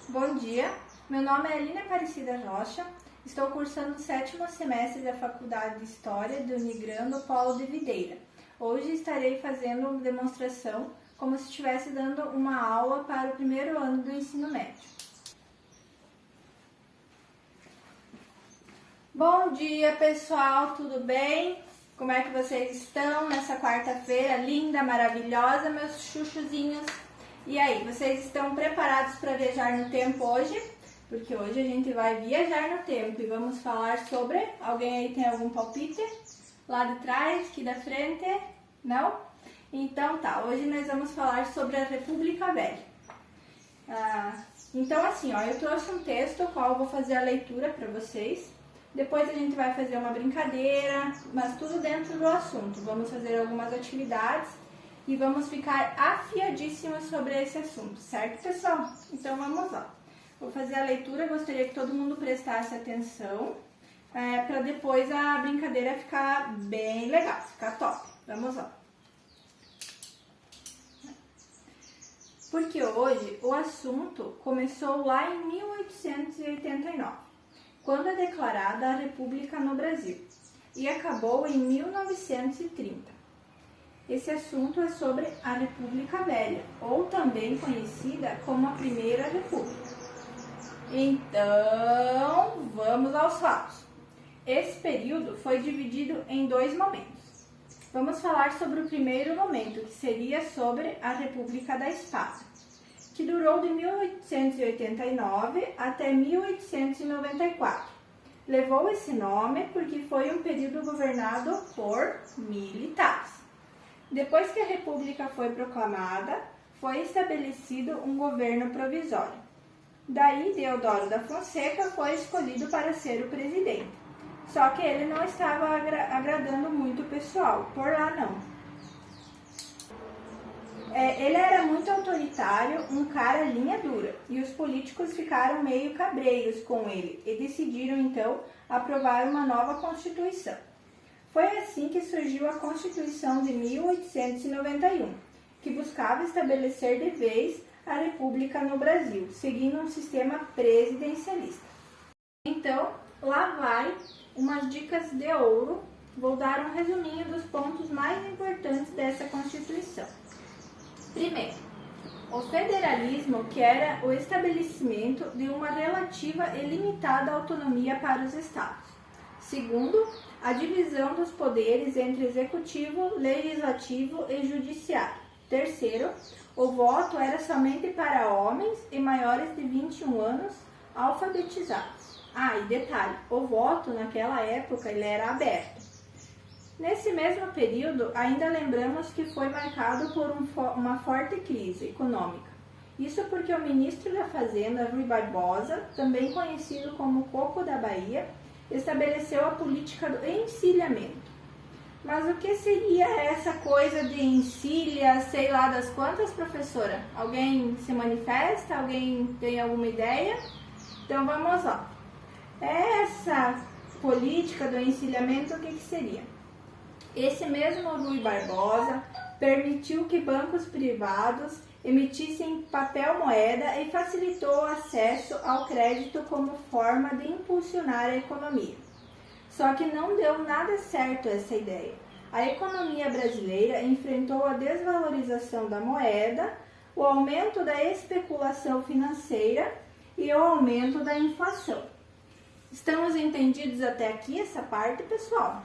Bom dia, meu nome é Aline Aparecida Rocha, estou cursando o 7º semestre da Faculdade de História do Unigrando Polo de Videira. Hoje estarei fazendo uma demonstração como se estivesse dando uma aula para o primeiro ano do ensino médio. Bom dia pessoal, tudo bem? Como é que vocês estão nessa quarta-feira linda, maravilhosa, meus chuchuzinhos? E aí, vocês estão preparados para viajar no tempo hoje? Porque hoje a gente vai viajar no tempo e vamos falar sobre... Alguém aí tem algum palpite? Lá de trás, aqui da frente? Não? Então tá, hoje nós vamos falar sobre a República Velha. Então assim, ó, eu trouxe um texto, o qual eu vou fazer a leitura para vocês. Depois a gente vai fazer uma brincadeira, mas tudo dentro do assunto. Vamos fazer algumas atividades e vamos ficar afiadíssimos sobre esse assunto, certo, pessoal? Então vamos lá. Vou fazer a leitura, gostaria que todo mundo prestasse atenção, para depois a brincadeira ficar bem legal, ficar top. Vamos lá. Porque hoje o assunto começou lá em 1889. Quando é declarada a República no Brasil, e acabou em 1930. Esse assunto é sobre a República Velha, ou também conhecida como a Primeira República. Então, vamos aos fatos. Esse período foi dividido em dois momentos. Vamos falar sobre o primeiro momento, que seria sobre a República da Espada, que durou de 1889 até 1894. Levou esse nome porque foi um período governado por militares. Depois que a República foi proclamada, foi estabelecido um governo provisório. Daí, Deodoro da Fonseca foi escolhido para ser o presidente. Só que ele não estava agradando muito o pessoal, por lá não. Ele era muito autoritário, um cara linha dura, e os políticos ficaram meio cabreiros com ele e decidiram então aprovar uma nova Constituição. Foi assim que surgiu a Constituição de 1891, que buscava estabelecer de vez a República no Brasil, seguindo um sistema presidencialista. Então, lá vai umas dicas de ouro. Vou dar um resuminho dos pontos mais importantes dessa Constituição. Primeiro, o federalismo, que era o estabelecimento de uma relativa e limitada autonomia para os estados. Segundo, a divisão dos poderes entre executivo, legislativo e judiciário. Terceiro, o voto era somente para homens e maiores de 21 anos alfabetizados. E detalhe, o voto naquela época ele era aberto. Nesse mesmo período, ainda lembramos que foi marcado por uma forte crise econômica. Isso porque o ministro da Fazenda, Rui Barbosa, também conhecido como Coco da Bahia, estabeleceu a política do encilhamento. Mas o que seria essa coisa de encilha, sei lá das quantas, professora? Alguém se manifesta? Alguém tem alguma ideia? Então vamos lá. Essa política do encilhamento, o que seria? Esse mesmo Rui Barbosa permitiu que bancos privados emitissem papel moeda e facilitou o acesso ao crédito como forma de impulsionar a economia. Só que não deu nada certo essa ideia. A economia brasileira enfrentou a desvalorização da moeda, o aumento da especulação financeira e o aumento da inflação. Estamos entendidos até aqui essa parte, pessoal?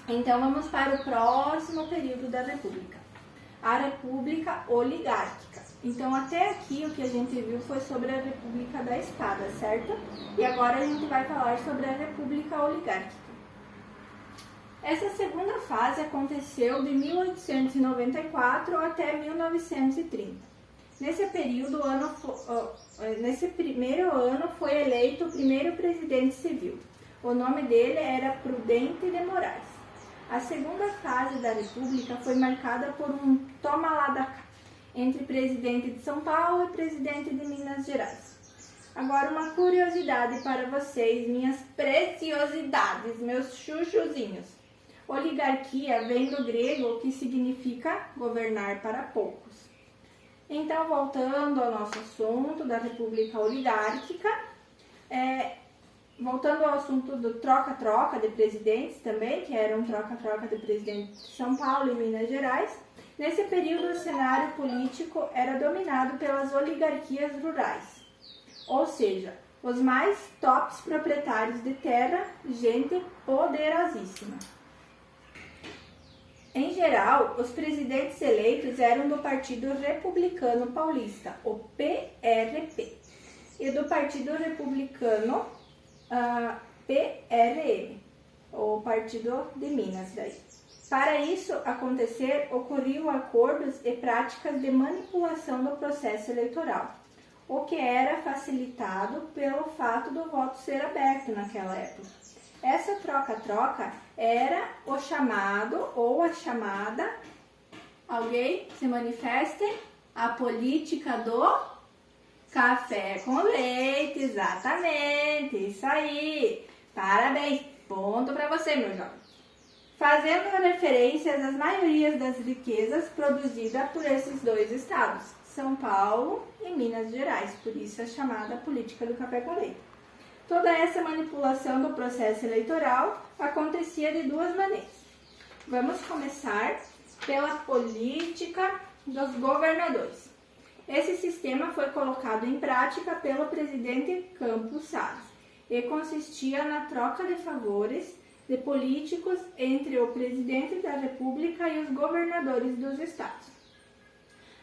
Então vamos para o próximo período da República, a República Oligárquica. Então até aqui o que a gente viu foi sobre a República da Espada, certo? E agora a gente vai falar sobre a República Oligárquica. Essa segunda fase aconteceu de 1894 até 1930. Nesse período, nesse primeiro ano foi eleito o primeiro presidente civil. O nome dele era Prudente de Moraes. A segunda fase da República foi marcada por um toma lá da cá, entre presidente de São Paulo e presidente de Minas Gerais. Agora uma curiosidade para vocês, minhas preciosidades, meus chuchuzinhos. Oligarquia vem do grego, que significa governar para poucos. Então, voltando ao nosso assunto da República Oligárquica, voltando ao assunto do troca-troca de presidentes também, que era um troca-troca de presidentes de São Paulo e Minas Gerais, nesse período o cenário político era dominado pelas oligarquias rurais, ou seja, os mais tops proprietários de terra, gente poderosíssima. Em geral, os presidentes eleitos eram do Partido Republicano Paulista, o PRP, e do Partido Republicano PRM, o Partido de Minas. Para isso acontecer, ocorriam acordos e práticas de manipulação do processo eleitoral, o que era facilitado pelo fato do voto ser aberto naquela época. Essa troca-troca era o chamado ou a chamada, alguém se manifeste, a política do café com leite, exatamente, isso aí, parabéns, ponto para você, meu jovem. Fazendo referências às maiorias das riquezas produzidas por esses dois estados, São Paulo e Minas Gerais, por isso é chamada política do café com leite. Toda essa manipulação do processo eleitoral acontecia de duas maneiras. Vamos começar pela política dos governadores. Esse sistema foi colocado em prática pelo presidente Campos Salles e consistia na troca de favores de políticos entre o presidente da República e os governadores dos estados.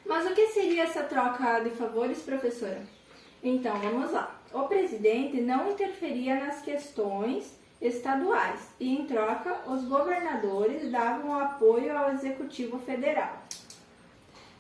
Mas o que seria essa troca de favores, professora? Então, vamos lá. O presidente não interferia nas questões estaduais e, em troca, os governadores davam apoio ao Executivo Federal.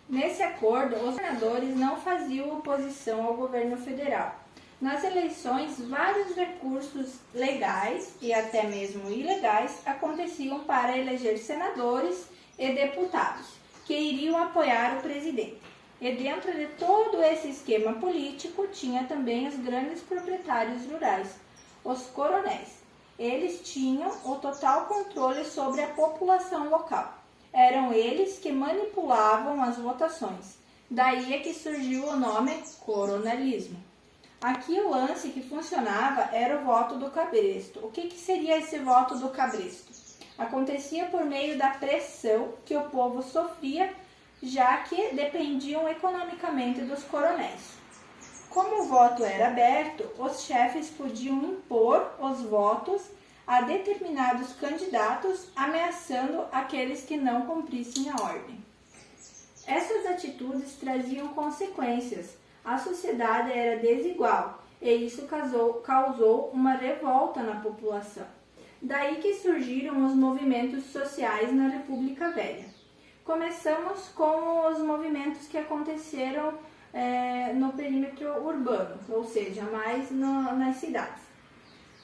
Nesse acordo, os governadores não faziam oposição ao governo federal. Nas eleições, vários recursos legais e até mesmo ilegais aconteciam para eleger senadores e deputados, que iriam apoiar o presidente. E dentro de todo esse esquema político, tinha também os grandes proprietários rurais, os coronéis. Eles tinham o total controle sobre a população local. Eram eles que manipulavam as votações. Daí é que surgiu o nome coronelismo. Aqui o lance que funcionava era o voto do cabresto. O que seria esse voto do cabresto? Acontecia por meio da pressão que o povo sofria, já que dependiam economicamente dos coronéis. Como o voto era aberto, os chefes podiam impor os votos a determinados candidatos, ameaçando aqueles que não cumprissem a ordem. Essas atitudes traziam consequências. A sociedade era desigual e isso causou uma revolta na população. Daí que surgiram os movimentos sociais na República Velha. Começamos com os movimentos que aconteceram no perímetro urbano, ou seja, mais nas cidades.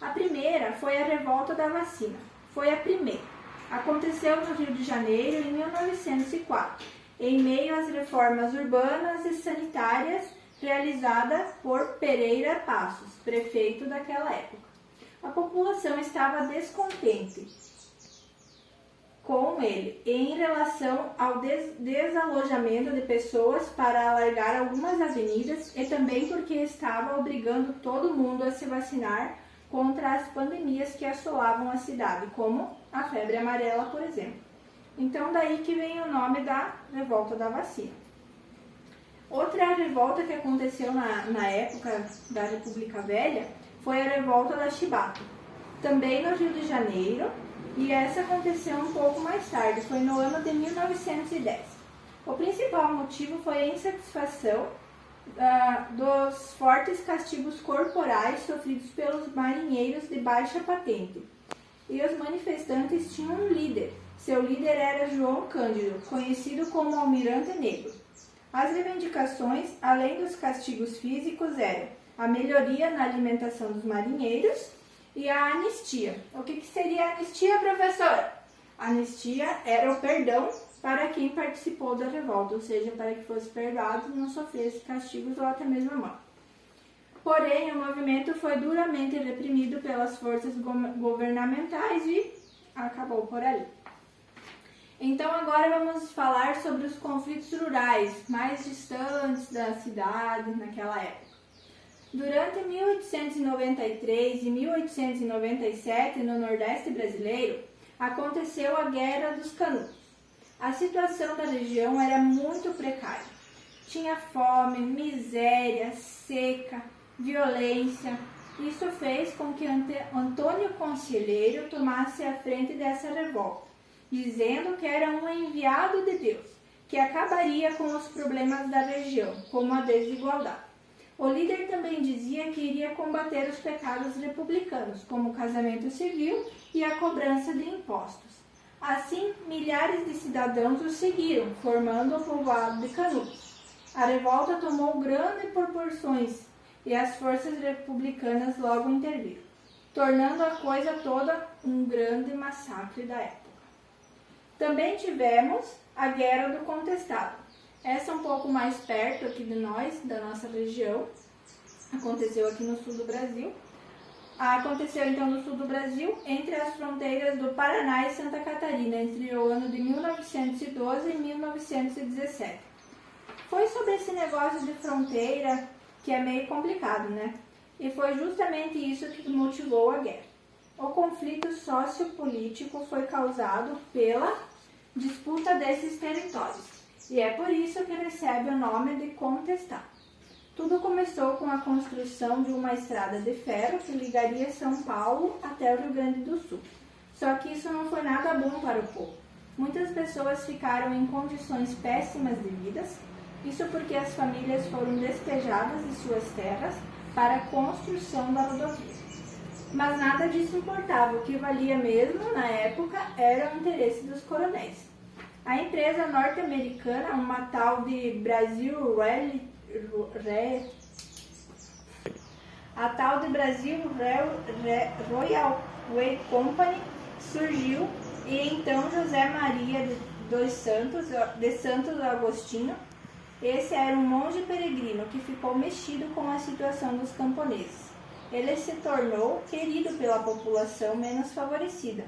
A primeira foi a revolta da vacina. Foi a primeira. Aconteceu no Rio de Janeiro em 1904, em meio às reformas urbanas e sanitárias realizada por Pereira Passos, prefeito daquela época. A população estava descontente com ele em relação ao desalojamento de pessoas para alargar algumas avenidas e também porque estava obrigando todo mundo a se vacinar contra as pandemias que assolavam a cidade, como a febre amarela, por exemplo. Então, daí que vem o nome da revolta da vacina. Outra revolta que aconteceu na época da República Velha foi a revolta da Chibata, também no Rio de Janeiro, e essa aconteceu um pouco mais tarde, foi no ano de 1910. O principal motivo foi a insatisfação dos fortes castigos corporais sofridos pelos marinheiros de baixa patente. E os manifestantes tinham um líder. Seu líder era João Cândido, conhecido como Almirante Negro. As reivindicações, além dos castigos físicos, eram a melhoria na alimentação dos marinheiros e a anistia. O que seria a anistia, professora? A anistia era o perdão para quem participou da revolta, ou seja, para que fosse perdoado e não sofresse castigos ou até mesmo a morte. Porém, o movimento foi duramente reprimido pelas forças governamentais e acabou por ali. Então agora vamos falar sobre os conflitos rurais, mais distantes da cidade naquela época. Durante 1893 e 1897, no Nordeste brasileiro, aconteceu a Guerra dos Canudos. A situação da região era muito precária. Tinha fome, miséria, seca, violência. Isso fez com que Antônio Conselheiro tomasse a frente dessa revolta, dizendo que era um enviado de Deus, que acabaria com os problemas da região, como a desigualdade. O líder também dizia que iria combater os pecados republicanos, como o casamento civil e a cobrança de impostos. Assim, milhares de cidadãos o seguiram, formando o povoado de Canudos. A revolta tomou grandes proporções e as forças republicanas logo interviram, tornando a coisa toda um grande massacre da época. Também tivemos a Guerra do Contestado. Essa é um pouco mais perto aqui de nós, da nossa região. Aconteceu aqui no sul do Brasil. Aconteceu então no sul do Brasil, entre as fronteiras do Paraná e Santa Catarina, entre o ano de 1912 e 1917. Foi sobre esse negócio de fronteira que é meio complicado, né? E foi justamente isso que motivou a guerra. O conflito sociopolítico foi causado pela disputa desses territórios, e é por isso que recebe o nome de contestado. Tudo começou com a construção de uma estrada de ferro que ligaria São Paulo até o Rio Grande do Sul. Só que isso não foi nada bom para o povo. Muitas pessoas ficaram em condições péssimas de vida, isso porque as famílias foram despejadas de suas terras para a construção da rodovia. Mas nada disso importava, o que valia mesmo na época era o interesse dos coronéis. A empresa norte-americana, uma tal de Brasil Railway Company surgiu, e então José Maria de Santos Agostinho, esse era um monge peregrino que ficou mexido com a situação dos camponeses. Ele se tornou querido pela população menos favorecida.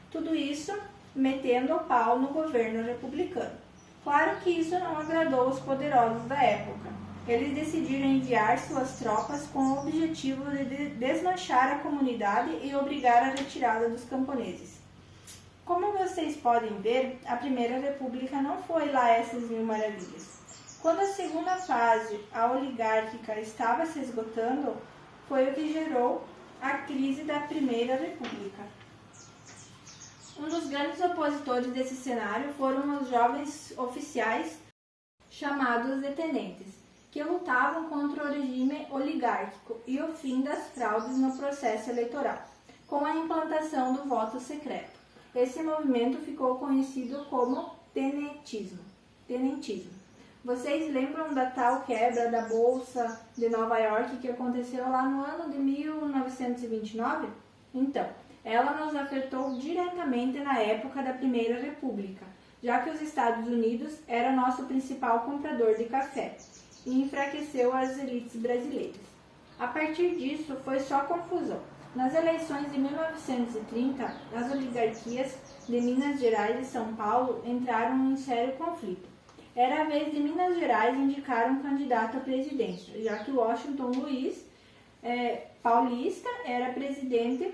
Tudo isso metendo o pau no governo republicano. Claro que isso não agradou os poderosos da época. Eles decidiram enviar suas tropas com o objetivo de desmanchar a comunidade e obrigar a retirada dos camponeses. Como vocês podem ver, a Primeira República não foi lá essas mil maravilhas. Quando a segunda fase, a oligárquica, estava se esgotando, foi o que gerou a crise da Primeira República. Um dos grandes opositores desse cenário foram os jovens oficiais chamados de tenentes, que lutavam contra o regime oligárquico e o fim das fraudes no processo eleitoral, com a implantação do voto secreto. Esse movimento ficou conhecido como tenentismo. Vocês lembram da tal quebra da Bolsa de Nova York que aconteceu lá no ano de 1929? Então, ela nos afetou diretamente na época da Primeira República, já que os Estados Unidos era nosso principal comprador de café, e enfraqueceu as elites brasileiras. A partir disso, foi só confusão. Nas eleições de 1930, as oligarquias de Minas Gerais e São Paulo entraram em sério conflito. Era a vez de Minas Gerais indicar um candidato à presidência, já que Washington Luiz Paulista era presidente.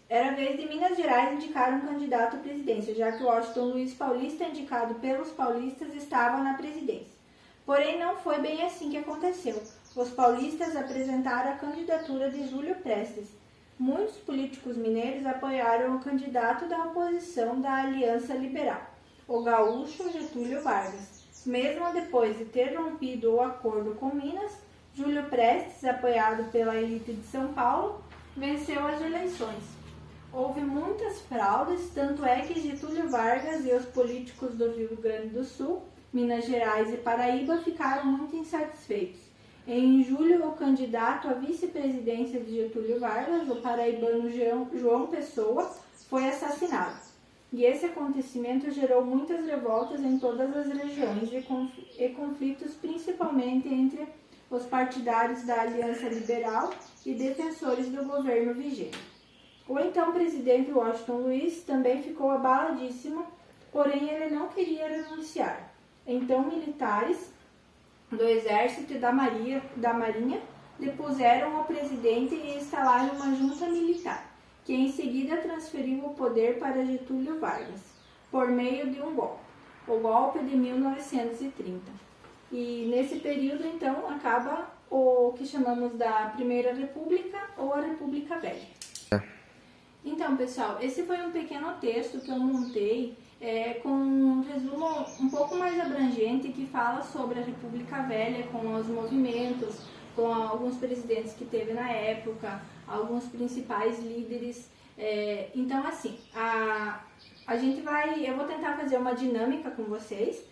Era a vez de Minas Gerais indicar um candidato à presidência, já que Washington Luiz Paulista, indicado pelos paulistas, estava na presidência. Porém, não foi bem assim que aconteceu. Os paulistas apresentaram a candidatura de Júlio Prestes. Muitos políticos mineiros apoiaram o candidato da oposição da Aliança Liberal, o gaúcho Getúlio Vargas. Mesmo depois de ter rompido o acordo com Minas, Júlio Prestes, apoiado pela elite de São Paulo, venceu as eleições. Houve muitas fraudes, tanto é que Getúlio Vargas e os políticos do Rio Grande do Sul, Minas Gerais e Paraíba ficaram muito insatisfeitos. Em julho, o candidato à vice-presidência de Getúlio Vargas, o paraibano João Pessoa, foi assassinado. E esse acontecimento gerou muitas revoltas em todas as regiões e conflitos, principalmente entre os partidários da Aliança Liberal e defensores do governo vigente. O então presidente Washington Luiz também ficou abaladíssimo, porém ele não queria renunciar. Então militares do exército e da marinha depuseram o presidente e instalaram uma junta militar, que em seguida transferiu o poder para Getúlio Vargas, por meio de um golpe, o golpe de 1930. E nesse período, então, acaba o que chamamos da Primeira República ou a República Velha. Então, pessoal, esse foi um pequeno texto que eu montei com um resumo um pouco mais abrangente que fala sobre a República Velha, com os movimentos, com alguns presidentes que teve na época, alguns principais líderes. Então, assim, eu vou tentar fazer uma dinâmica com vocês,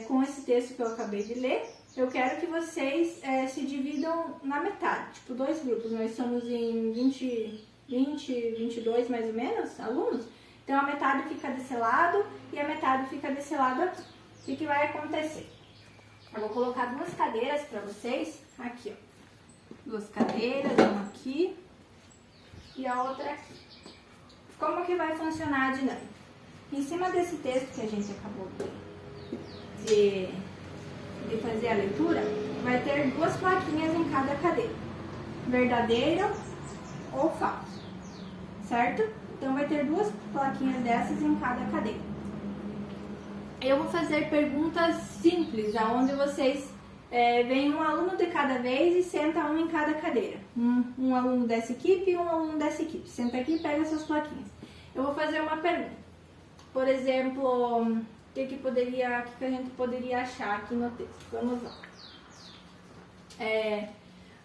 com esse texto que eu acabei de ler, eu quero que vocês se dividam na metade, tipo 2 grupos. Nós somos em 22 mais ou menos alunos, então a metade fica desse lado e a metade fica desse lado aqui. O que vai acontecer? Eu vou colocar 2 cadeiras para vocês, aqui ó, 2 cadeiras, uma aqui e a outra aqui. Como que vai funcionar a dinâmica? Em cima desse texto que a gente acabou de fazer a leitura, vai ter 2 plaquinhas em cada cadeira, verdadeiro ou falso, certo? Então vai ter 2 plaquinhas dessas em cada cadeira. Eu vou fazer perguntas simples, onde vocês vem um aluno de cada vez e senta um em cada cadeira. Um aluno dessa equipe e um aluno dessa equipe. Senta aqui e pega suas plaquinhas. Eu vou fazer uma pergunta. Por exemplo, o que a gente poderia achar aqui no texto? Vamos lá.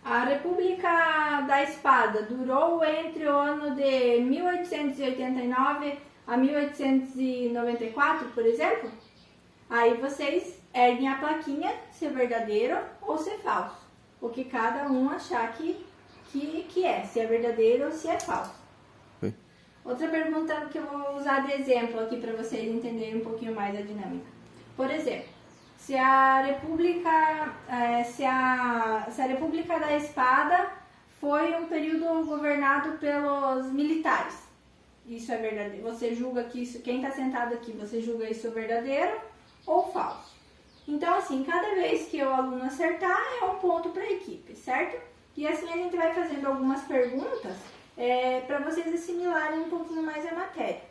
A República da Espada durou entre o ano de 1889 a 1894, por exemplo? Aí vocês erguem a plaquinha se é verdadeiro ou se é falso. O que cada um achar que é, se é verdadeiro ou se é falso. Outra pergunta que eu vou usar de exemplo aqui para vocês entenderem um pouquinho mais a dinâmica. Por exemplo, se a República da Espada foi um período governado pelos militares, isso é verdadeiro? Você julga que isso, quem está sentado aqui, você julga isso verdadeiro ou falso? Então, assim, cada vez que o aluno acertar, é um ponto para a equipe, certo? E assim a gente vai fazendo algumas perguntas para vocês assimilarem um pouquinho mais a matéria.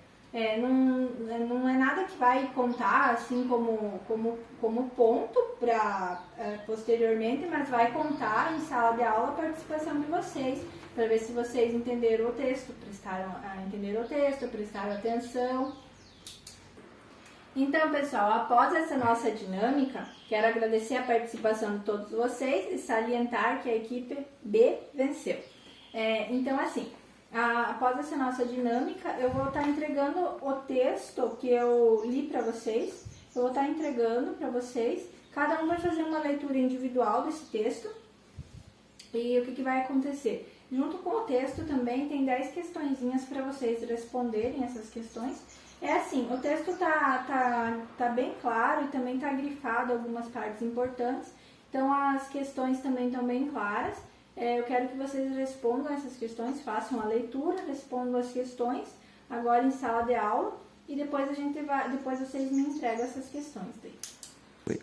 Não é nada que vai contar assim como ponto para posteriormente, mas vai contar em sala de aula a participação de vocês, para ver se vocês entenderam o texto, prestaram atenção. Então, pessoal, após essa nossa dinâmica, quero agradecer a participação de todos vocês e salientar que a equipe B venceu. Então, assim, após essa nossa dinâmica, eu vou estar entregando o texto que eu li para vocês. Eu vou estar entregando para vocês. Cada um vai fazer uma leitura individual desse texto. E o que vai acontecer? Junto com o texto também tem 10 questõezinhas para vocês responderem essas questões. Assim, o texto tá bem claro e também tá grifado algumas partes importantes. Então, as questões também estão bem claras. Eu quero que vocês respondam essas questões, façam a leitura, respondam as questões agora em sala de aula e depois vocês me entregam essas questões daí. Oi.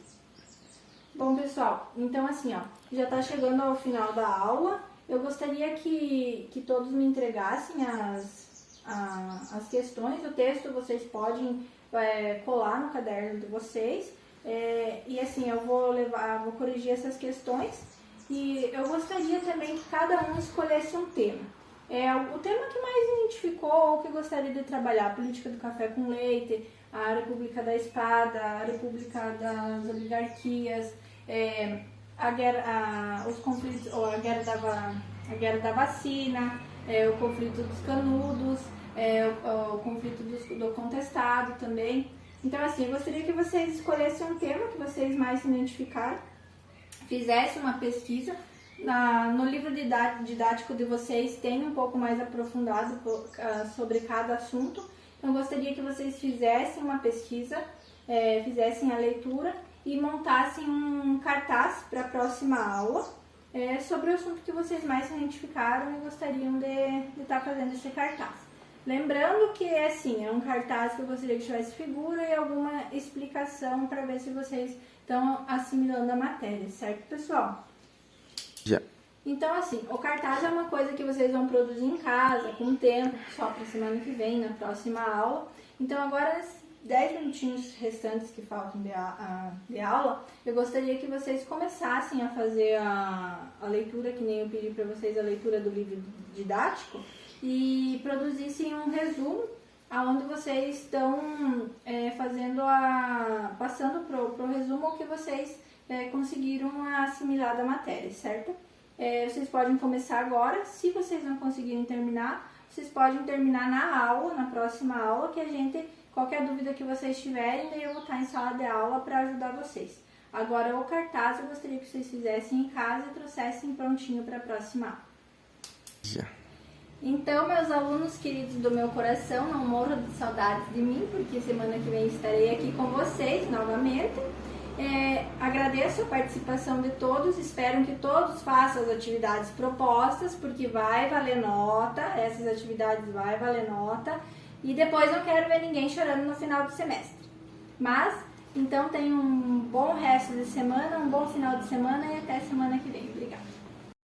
Bom, pessoal, então assim, já está chegando ao final da aula. Eu gostaria que todos me entregassem as questões. O texto vocês podem colar no caderno de vocês. E assim, eu vou corrigir essas questões. E eu gostaria também que cada um escolhesse um tema. O tema que mais identificou ou que gostaria de trabalhar: a política do café com leite, a República da Espada, a República das Oligarquias, os conflitos, ou a guerra da vacina, o conflito dos canudos, o conflito do contestado também. Então, assim, eu gostaria que vocês escolhessem um tema que vocês mais se identificaram, fizessem uma pesquisa. No livro didático de vocês tem um pouco mais aprofundado sobre cada assunto. Então, eu gostaria que vocês fizessem uma pesquisa, fizessem a leitura e montassem um cartaz para a próxima aula, sobre o assunto que vocês mais se identificaram e gostariam de estar fazendo esse cartaz. Lembrando que assim, é um cartaz que eu gostaria que tivesse figura e alguma explicação para ver se vocês estão assimilando a matéria, certo, pessoal? Já. Então, assim, o cartaz é uma coisa que vocês vão produzir em casa, com tempo, só para semana que vem, na próxima aula. Então, agora, nesses 10 minutinhos restantes que faltam de aula, eu gostaria que vocês começassem a fazer a leitura, que nem eu pedi para vocês, a leitura do livro didático, e produzissem um resumo, onde vocês estão passando pro resumo o que vocês conseguiram assimilar da matéria, certo? Vocês podem começar agora. Se vocês não conseguirem terminar, vocês podem terminar na aula, na próxima aula, que qualquer dúvida que vocês tiverem, daí eu vou estar em sala de aula para ajudar vocês. Agora, o cartaz eu gostaria que vocês fizessem em casa e trouxessem prontinho para a próxima aula. Já. Então, meus alunos queridos do meu coração, não morram de saudades de mim, porque semana que vem estarei aqui com vocês novamente. Agradeço a participação de todos, espero que todos façam as atividades propostas, porque vai valer nota, essas atividades vai valer nota, e depois não quero ver ninguém chorando no final do semestre. Mas, então tenham um bom resto de semana, um bom final de semana e até semana que vem. Obrigada.